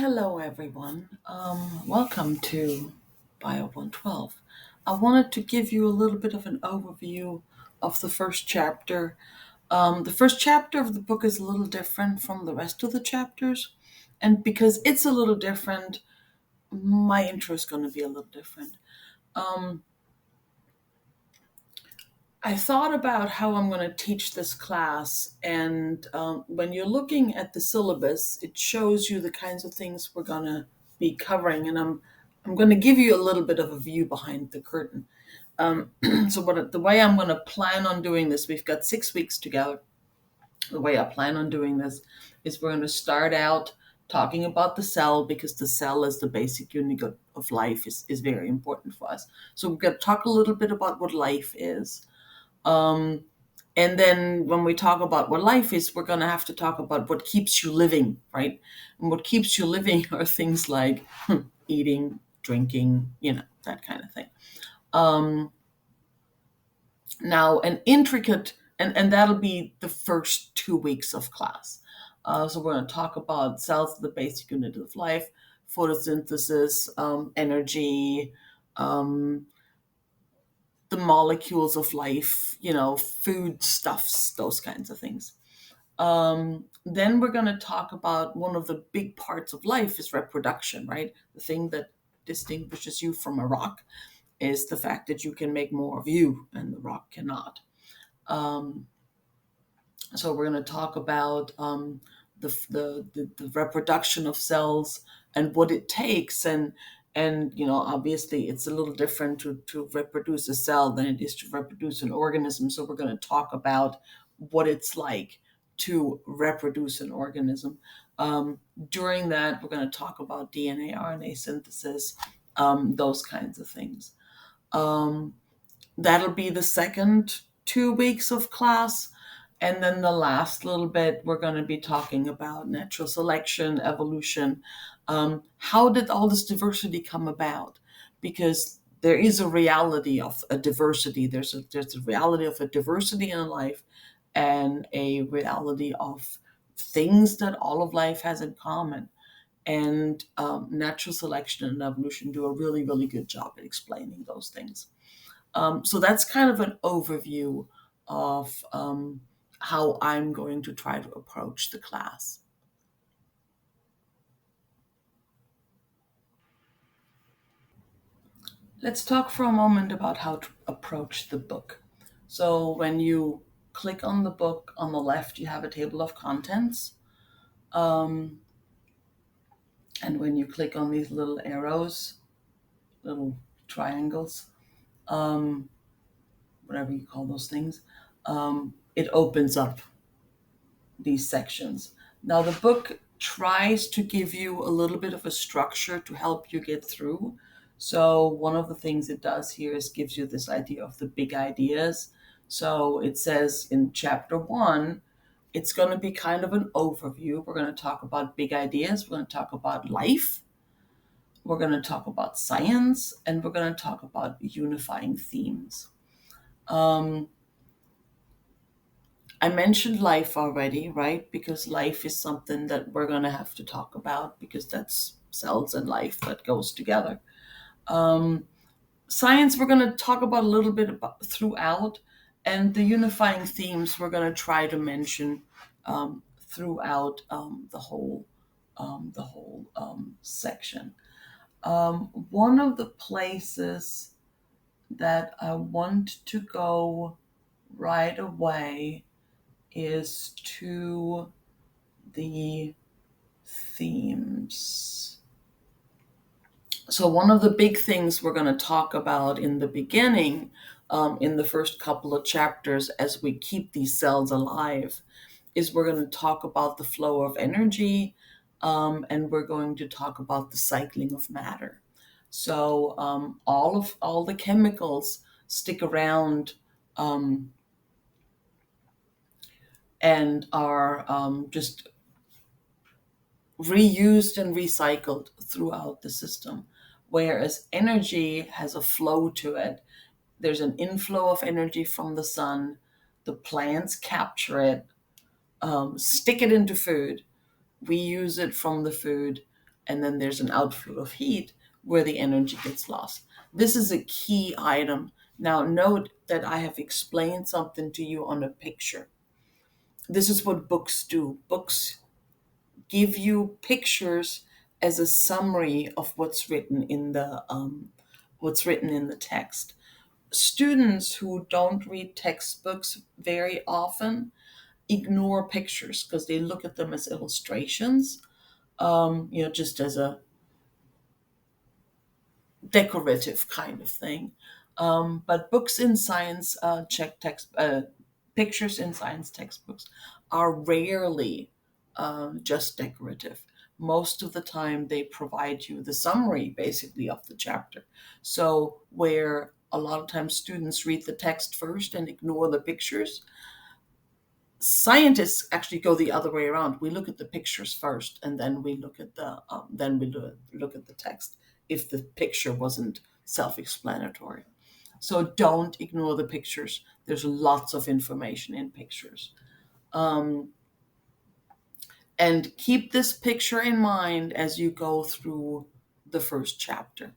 Hello, everyone. Welcome to Bio 112. I wanted to give you a little bit of an overview of the first chapter. The first chapter of the book is a little different from the rest of the chapters, and because it's a little different, my intro is going to be a little different. Um, I thought about how I'm going to teach this class, and when you're looking at the syllabus, it shows you the kinds of things we're going to be covering, and I'm going to give you a little bit of a view behind the curtain. The way I'm going to plan on doing this, we've got 6 weeks together. The way I plan on doing this is we're going to start out talking about the cell because the cell is the basic unit of life is very important for us. So we're going to talk a little bit about what life is. Um, and then when we talk about what life is, we're going to have to talk about what keeps you living, right? And what keeps you living are things like eating, drinking, that kind of thing. Um, Now, an intricate, and that'll be the first 2 weeks of class. So we're going to talk about cells, the basic unit of life, photosynthesis, energy, um, the molecules of life, food stuffs, those kinds of things. Then we're going to talk about one of the big parts of life is reproduction, right? The thing that distinguishes you from a rock is the fact that you can make more of you and the rock cannot. Um, so we're going to talk about the reproduction of cells and what it takes, and obviously it's a little different to reproduce a cell than it is to reproduce an organism. So we're going to talk about what it's like to reproduce an organism. During that, we're going to talk about DNA, RNA synthesis, those kinds of things. Um, That'll be the second 2 weeks of class. And then the last little bit, we're going to be talking about natural selection, evolution. How did all this diversity come about? Because there is a reality of a diversity. There's a reality of a diversity in life and a reality of things that all of life has in common. And natural selection and evolution do a really, really good job at explaining those things. So that's kind of an overview of how I'm going to try to approach the class. Let's talk for a moment about how to approach the book. So when you click on the book, on the left, you have a table of contents. Um, and when you click on these little arrows, little triangles, um, whatever you call those things, it opens up these sections. Now, the book tries to give you a little bit of a structure to help you get through. So, one of the things it does here is gives you this idea of the big ideas. So, it says in chapter 1, it's going to be kind of an overview. We're going to talk about big ideas, we're going to talk about life, we're going to talk about science, and we're going to talk about unifying themes. Um, I mentioned life already, right? Because life is something that we're going to have to talk about because that's cells and life that goes together. Um, Science, we're going to talk about a little bit about throughout, and the unifying themes we're going to try to mention throughout the whole section. One of the places that I want to go right away is to the themes. So, one of the big things we're going to talk about in the beginning, in the first couple of chapters, as we keep these cells alive, is we're going to talk about the flow of energy, and we're going to talk about the cycling of matter. So, all the chemicals stick around and are just reused and recycled throughout the system. Whereas energy has a flow to it. There's an inflow of energy from the sun. The plants capture it, stick it into food. We use it from the food, and then there's an outflow of heat where the energy gets lost. This is a key item. Now, note that I have explained something to you on a picture. This is what books do. Books give you pictures as a summary of what's written in the text. Students who don't read textbooks very often ignore pictures because they look at them as illustrations, just as a decorative kind of thing. But books in science, pictures in science textbooks are rarely just decorative. Most of the time, they provide you the summary, basically, of the chapter. So, where a lot of times students read the text first and ignore the pictures, scientists actually go the other way around. We look at the pictures first, and then we look at the text if the picture wasn't self-explanatory. So don't ignore the pictures. There's lots of information in pictures. Um, and keep this picture in mind as you go through the first chapter.